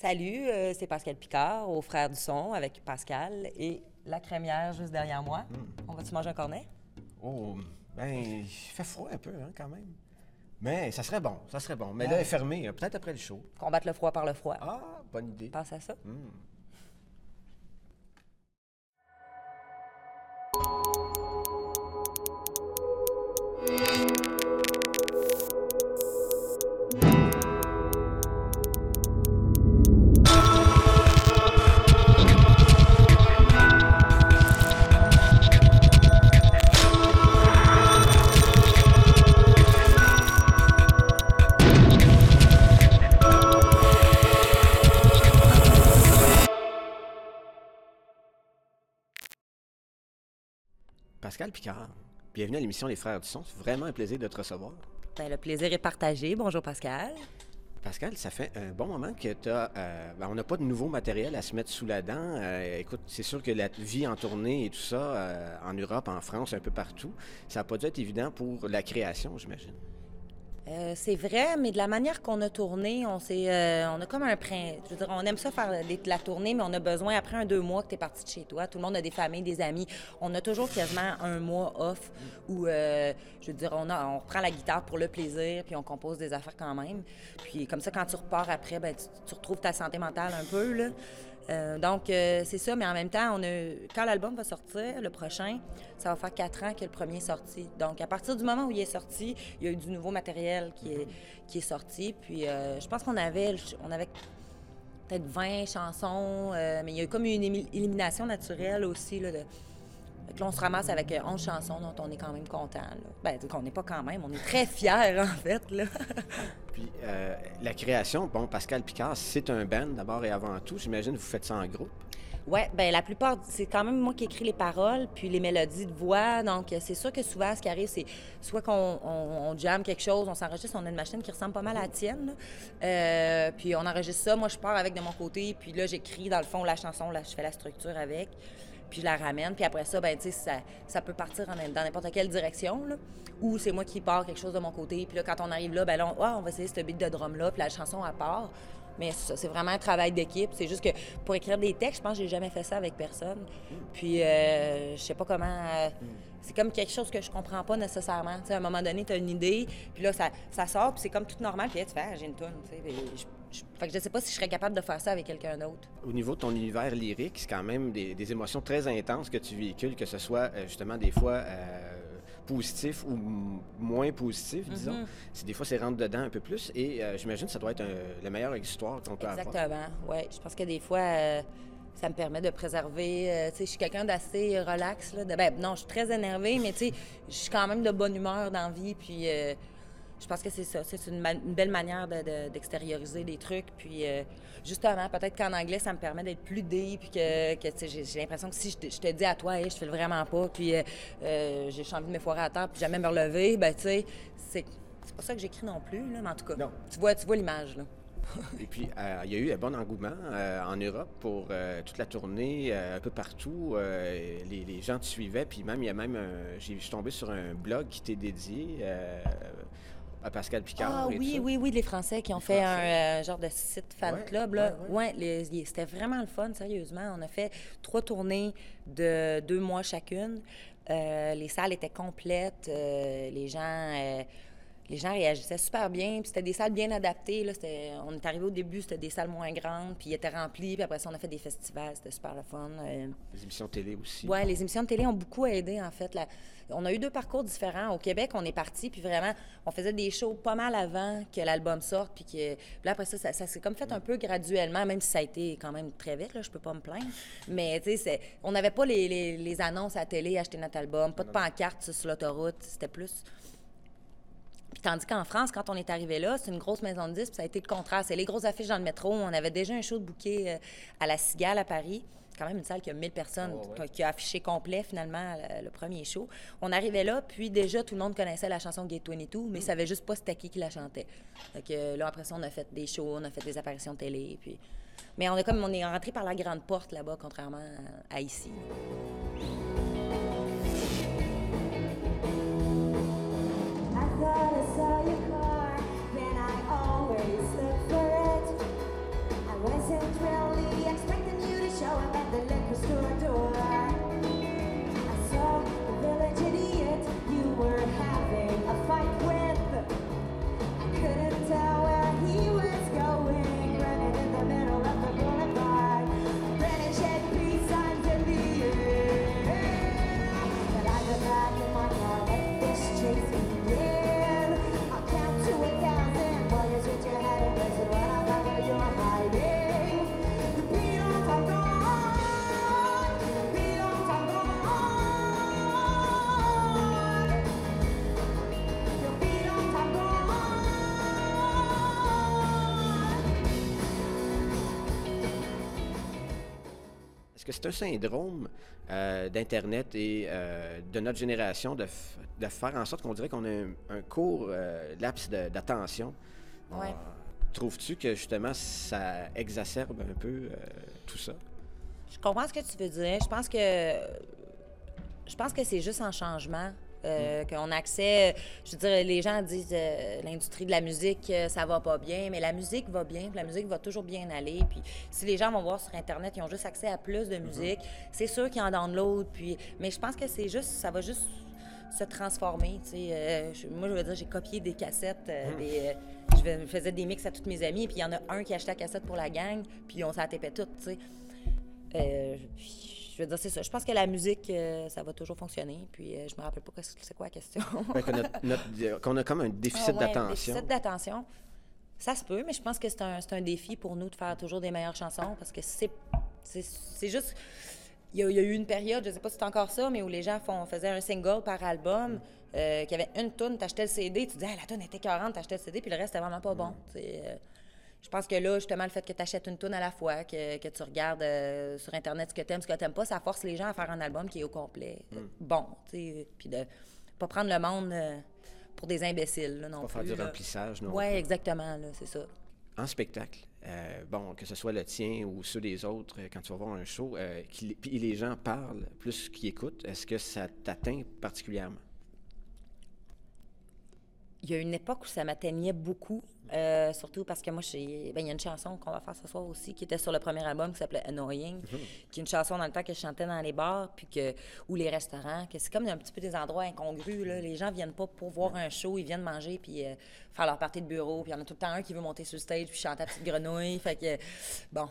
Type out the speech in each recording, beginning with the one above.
Salut, c'est Pascal Picard, au Frères du Son, avec Pascal et la crémière juste derrière moi. On va-tu manger un cornet? Oh, ben, il fait froid un peu, hein, quand même. Mais ça serait bon, ça serait bon. Mais là, elle est fermée, peut-être après le show. Combattre le froid par le froid. Ah, bonne idée. Pense à ça. Pascal Picard, bienvenue à l'émission Les Frères du Son. C'est vraiment un plaisir de te recevoir. Ben, le plaisir est partagé. Bonjour, Pascal. Pascal, ça fait un bon moment que on n'a pas de nouveau matériel à se mettre sous la dent. Écoute, c'est sûr que la vie en tournée et tout ça, en Europe, en France, un peu partout, ça n'a pas dû être évident pour la création, j'imagine. C'est vrai, mais de la manière qu'on a tourné, on a comme je veux dire, on aime ça faire la tournée, mais on a besoin, après 2 mois que tu es parti de chez toi, tout le monde a des familles, des amis, on a toujours quasiment 1 mois off où, je veux dire, on reprend la guitare pour le plaisir, puis on compose des affaires quand même. Puis comme ça, quand tu repars après, ben, tu retrouves ta santé mentale un peu, là. Donc, c'est ça, mais en même temps, quand l'album va sortir, le prochain, ça va faire 4 ans que le premier est sorti. Donc, à partir du moment où il est sorti, il y a eu du nouveau matériel qui est sorti. Puis, je pense qu'on avait peut-être 20 chansons, mais il y a eu comme une élimination naturelle aussi, là, fait que là, on se ramasse avec 11 chansons dont on est quand même content. Bien, on n'est pas quand même, on est très fiers, en fait, là. Puis la création, bon, Pascal Picard, c'est un band d'abord et avant tout. J'imagine que vous faites ça en groupe. Oui, bien, la plupart, c'est quand même moi qui écris les paroles, puis les mélodies de voix. Donc, c'est sûr que souvent, ce qui arrive, c'est soit qu'on jamme quelque chose, on s'enregistre, on a une machine qui ressemble pas mal à la tienne, là. Puis on enregistre ça. Moi, je pars avec de mon côté, puis là, j'écris, dans le fond, la chanson, là, je fais la structure avec, puis je la ramène. Puis après ça, ben tu sais, ça peut partir dans n'importe quelle direction, là. Ou c'est moi qui pars quelque chose de mon côté, puis là, quand on arrive là, ben là, on va essayer ce beat de drum-là, puis la chanson, elle part. Mais c'est vraiment un travail d'équipe. C'est juste que pour écrire des textes, je pense que j'ai jamais fait ça avec personne. Puis, je sais pas comment... c'est comme quelque chose que je comprends pas nécessairement. Tu sais, à un moment donné, tu as une idée, puis là, ça sort, puis c'est comme tout normal, puis là, tu fais « j'ai une toune », tu sais. Fait que je sais pas si je serais capable de faire ça avec quelqu'un d'autre. Au niveau de ton univers lyrique, c'est quand même des émotions très intenses que tu véhicules, que ce soit justement des fois positif ou moins positif, disons. Des fois, c'est rentre dedans un peu plus et j'imagine que ça doit être la meilleure histoire qu'on peut avoir. Exactement, oui. Je pense que des fois, ça me permet de préserver... tu sais, je suis quelqu'un d'assez relax, là. Non, je suis très énervée, mais tu sais, je suis quand même de bonne humeur dans la vie, puis... je pense que c'est ça. C'est une belle manière d'extérioriser des trucs. Puis, justement, peut-être qu'en anglais, ça me permet d'être plus deep. Puis que j'ai l'impression que si je te dis à toi, hey, je fais le vraiment pas, puis j'ai envie de me foirer à terre, puis jamais me relever, ben tu sais, c'est pas ça que j'écris non plus, là. Mais en tout cas, non. Tu vois l'image, là. Et puis, il y a eu un bon engouement en Europe pour toute la tournée, un peu partout. Les gens te suivaient, puis même, je suis tombé sur un blog qui t'est dédié à Pascal Picard. Ah oui, les Français qui ont fait un genre de site fan club, là. C'était vraiment le fun, sérieusement. On a fait 3 tournées de 2 mois chacune. Les salles étaient complètes. Les gens réagissaient super bien, puis c'était des salles bien adaptées. Là. On est arrivé au début, c'était des salles moins grandes, puis ils étaient remplis, puis après ça, on a fait des festivals, c'était super le fun. Les émissions de télé aussi. Oui, les émissions de télé ont beaucoup aidé, en fait. On a eu 2 parcours différents. Au Québec, on est parti, puis vraiment, on faisait des shows pas mal avant que l'album sorte, puis là, après ça s'est comme fait un peu graduellement, même si ça a été quand même très vite, là, je peux pas me plaindre. Mais, tu sais, on n'avait pas les annonces à la télé, acheter notre album, pas de pancarte sur l'autoroute, c'était plus... Puis tandis qu'en France, quand on est arrivé là, c'est une grosse maison de disques, puis ça a été le contraire. C'est les grosses affiches dans le métro. On avait déjà un show de bouquet à la Cigale à Paris. Quand même une salle qui a 1000 personnes, qui a affiché complet, finalement, le premier show. On arrivait là, puis déjà, tout le monde connaissait la chanson Gate 22, mais ne savait juste pas c'était qui la chantait. Donc là, après ça, on a fait des shows, on a fait des apparitions télé, puis... Mais on est rentré par la grande porte là-bas, contrairement à ici. thought I saw your car, then I always look for it. I was wasn't really expecting you to show up at the liquor store door. I saw the village idiot you were having a fight with. I couldn't tell where he was going, running in the middle of the boulevard. British and peace signs in the air. But I got back in my car, let this chase begin. I'll count to 1,000 while you switch your head and listen when I know where you're hiding. The Beatles are gone. The Beatles are gone. The Beatles are gone. Est-ce que c'est un syndrome d'Internet et de notre génération de faire en sorte qu'on dirait qu'on a un court laps d'attention? Ouais. Trouves-tu que justement ça exacerbe un peu tout ça? Je comprends ce que tu veux dire. Je pense que c'est juste en changement. Qu'on a accès, je veux dire, les gens disent l'industrie de la musique, ça va pas bien, mais la musique va bien, puis la musique va toujours bien aller. Puis si les gens vont voir sur Internet, ils ont juste accès à plus de musique, c'est sûr qu'ils en download. Mais je pense que c'est juste, ça va juste se transformer. Tu sais, moi, je veux dire, j'ai copié des cassettes, je faisais des mix à toutes mes amies, puis il y en a un qui achetait la cassette pour la gang, puis on s'en tapait toutes, tu sais. Je veux dire, c'est ça. Je pense que la musique, ça va toujours fonctionner. Puis je me rappelle pas c'est quoi la question. Qu'on a comme un déficit d'attention. Un déficit d'attention. Ça se peut, mais je pense que c'est un défi pour nous de faire toujours des meilleures chansons parce que c'est juste... Il y a eu une période, je sais pas si c'est encore ça, mais où les gens faisaient un single par album, qu'il y avait une toune, t'achetais le CD, tu disais hey, « la toune était 40, t'achetais le CD », puis le reste, c'était vraiment pas bon. Je pense que là, justement, le fait que tu achètes une toune à la fois, que tu regardes sur Internet ce que t'aimes pas, ça force les gens à faire un album qui est au complet bon, tu sais, puis de pas prendre le monde pour des imbéciles, là, non pas plus. Faire du remplissage, non? Oui, exactement, là, c'est ça. En spectacle, bon, que ce soit le tien ou ceux des autres, quand tu vas voir un show, puis les gens parlent plus qu'ils écoutent, est-ce que ça t'atteint particulièrement? Il y a une époque où ça m'atteignait beaucoup, surtout parce que moi, il y a une chanson qu'on va faire ce soir aussi qui était sur le premier album qui s'appelait Annoying, qui est une chanson dans le temps que je chantais dans les bars ou les restaurants, que c'est comme un petit peu des endroits incongrus. Là. Les gens viennent pas pour voir un show, ils viennent manger puis faire leur partie de bureau. Puis il y en a tout le temps un qui veut monter sur le stage puis chanter la petite grenouille. Fait que, bon...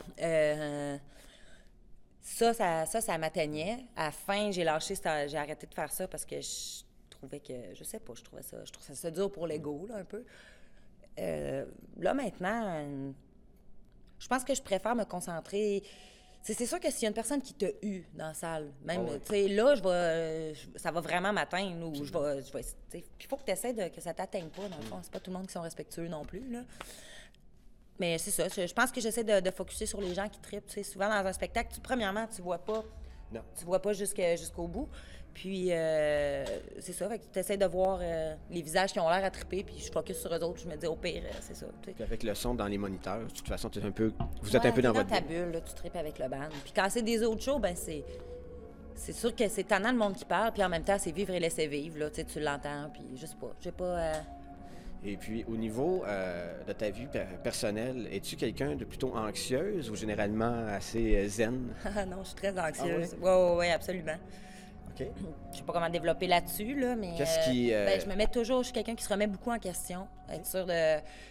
Ça m'atteignait. À la fin, j'ai arrêté de faire ça parce que je trouvais ça dur pour l'ego, là, un peu. Là, maintenant, je pense que je préfère me concentrer. C'est sûr que s'il y a une personne qui t'a eu dans la salle, même, tu sais, là, ça va vraiment m'atteindre, ou je vais puis il faut que tu essaies que ça t'atteigne pas, dans le fond. C'est pas tout le monde qui sont respectueux non plus, là. Mais c'est ça, je pense que j'essaie de focusser sur les gens qui trippent. Tu sais, souvent, dans un spectacle, premièrement, tu vois pas jusqu'au bout. Puis, c'est ça, fait que tu essaies de voir les visages qui ont l'air à tripper, puis je focus sur eux autres, je me dis, au pire, c'est ça. Puis avec le son dans les moniteurs, de toute façon, vous êtes un peu dans votre ta bulle, là, tu trippes avec le band. Puis quand c'est des autres shows, ben c'est sûr que c'est tannant le monde qui parle, puis en même temps, c'est vivre et laisser vivre, là, tu l'entends, puis je sais pas, j'ai pas... Et puis, au niveau de ta vie personnelle, es-tu quelqu'un de plutôt anxieuse ou généralement assez zen? Non, je suis très anxieuse. Ah Oui, absolument. OK. Je sais pas comment développer là-dessus, là, mais je me mets toujours, je suis quelqu'un qui se remet beaucoup en question. Être sûr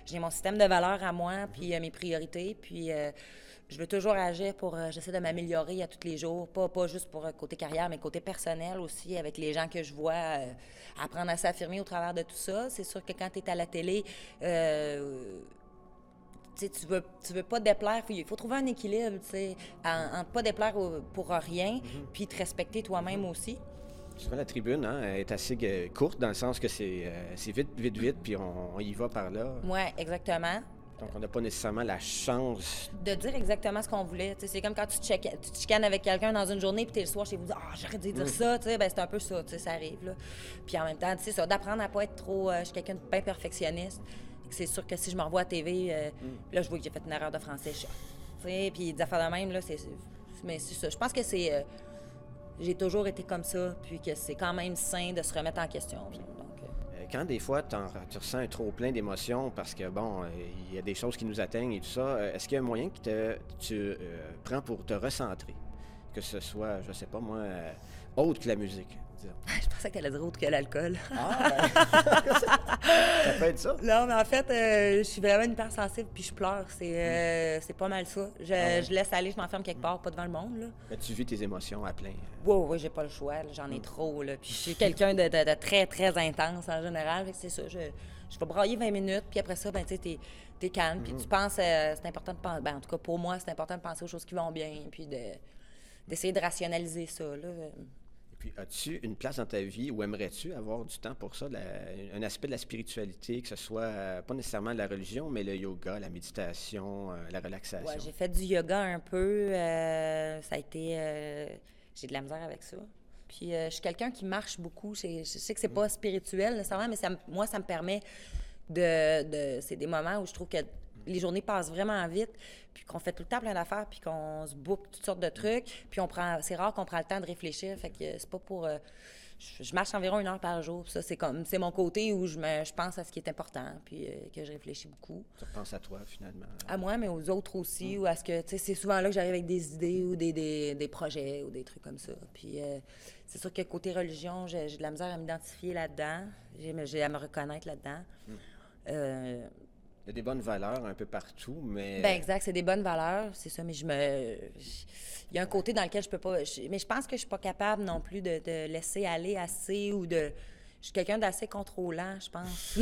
j'ai mon système de valeurs à moi, puis mes priorités, puis je veux toujours agir j'essaie de m'améliorer à tous les jours, pas juste pour côté carrière, mais côté personnel aussi, avec les gens que je vois, apprendre à s'affirmer au travers de tout ça. C'est sûr que quand tu es à la télé, tu veux pas déplaire, il faut trouver un équilibre, tu sais, en pas déplaire pour rien, puis te respecter toi-même aussi. Souvent, la tribune est assez courte, dans le sens que c'est vite, vite, vite, puis on y va par là. Oui, exactement. Donc, on n'a pas nécessairement la chance... de dire exactement ce qu'on voulait. T'sais, c'est comme quand tu te chicanes avec quelqu'un dans une journée, puis t'es le soir chez vous, j'aurais dû dire ça, c'est un peu ça, ça arrive, là. Puis en même temps, c'est ça, d'apprendre à pas être trop... je suis quelqu'un de bien perfectionniste. C'est sûr que si je me revois à TV, là, je vois que j'ai fait une erreur de français, puis des affaires de même, là, mais c'est ça. Je pense que c'est... j'ai toujours été comme ça, puis que c'est quand même sain de se remettre en question. Donc, quand des fois tu ressens un trop plein d'émotions parce que, bon, il y a des choses qui nous atteignent et tout ça, est-ce qu'il y a un moyen que tu prends pour te recentrer? Que ce soit, je sais pas moi, autre que la musique, disons. Je pensais que t'allais dire autre que l'alcool. Ah, ben, ça peut être ça. Non, mais en fait, je suis vraiment hypersensible puis je pleure. C'est pas mal ça. Je laisse aller, je m'enferme quelque part, pas devant le monde, là. Mais tu vis tes émotions à plein. Oui, j'ai pas le choix. Là, j'en ai trop, là. Puis je suis quelqu'un de très, très intense en général. Fait que c'est ça, je vais brailler 20 minutes, puis après ça, ben tu sais, t'es calme, puis tu penses, c'est important de penser, ben en tout cas pour moi, c'est important de penser aux choses qui vont bien, puis d'essayer de rationaliser ça, là. Et puis, as-tu une place dans ta vie où aimerais-tu avoir du temps pour ça, un aspect de la spiritualité, que ce soit pas nécessairement de la religion, mais le yoga, la méditation, la relaxation? Ouais, j'ai fait du yoga un peu. Ça a été... j'ai de la misère avec ça. Puis je suis quelqu'un qui marche beaucoup. Je sais que c'est pas spirituel nécessairement, mais moi, ça me permet c'est des moments où je trouve que les journées passent vraiment vite, puis qu'on fait tout le temps plein d'affaires, puis qu'on se book toutes sortes de trucs, puis c'est rare qu'on prend le temps de réfléchir, fait que c'est pas pour... je marche environ 1 heure par jour, puis ça, c'est mon côté où je pense à ce qui est important, puis que je réfléchis beaucoup. Tu repenses à toi, finalement. À moi, mais aux autres aussi, ou à ce que, tu sais, c'est souvent là que j'arrive avec des idées ou des projets ou des trucs comme ça. Puis c'est sûr que côté religion, j'ai de la misère à m'identifier là-dedans, j'ai à me reconnaître là-dedans. Il y a des bonnes valeurs un peu partout, mais... Ben exact, c'est des bonnes valeurs, c'est ça, mais il y a un côté dans lequel je peux pas... mais je pense que je suis pas capable non plus de laisser aller assez ou de... Je suis quelqu'un d'assez contrôlant, je pense.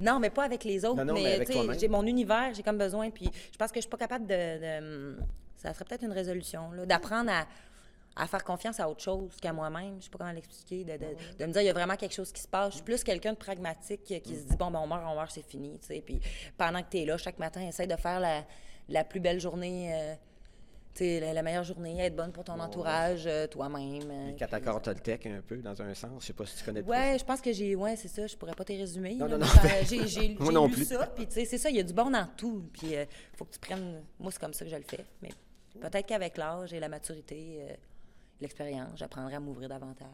Non, mais pas avec les autres, Non, mais mais avec tu sais, toi-même. j'ai mon univers, j'ai comme besoin, puis je pense que je suis pas capable ça serait peut-être une résolution, là, d'apprendre à faire confiance à autre chose qu'à moi-même. Je sais pas comment l'expliquer, de me dire, il y a vraiment quelque chose qui se passe. Je suis plus quelqu'un de pragmatique qui se dit, bon, ben, on meurt, c'est fini, tu sais. Puis pendant que tu es là, chaque matin, essaie de faire la plus belle journée, tu sais, la meilleure journée, être bonne pour ton entourage, toi-même. Les catacores Toltec, un peu, dans un sens. Je sais pas si tu connais tout Ouais, je pense que c'est ça, je pourrais pas te résumer. Non, là, non, mais non. J'ai Moi non lu plus. ça, puis tu sais, c'est ça, il y a du bon dans tout. Puis faut que tu prennes... Moi, c'est comme ça que je le fais. Mais peut-être qu'avec l'âge et la maturité, l'expérience, j'apprendrai à m'ouvrir davantage.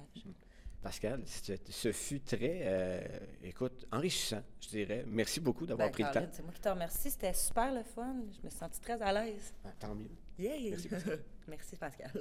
Pascal, ce fut très, écoute, enrichissant, je dirais. Merci beaucoup d'avoir pris le temps. Caroline, c'est moi qui te remercie. C'était super le fun. Je me suis sentie très à l'aise. Ah, tant mieux. Yeah! Merci, Pascal. Merci, Pascal.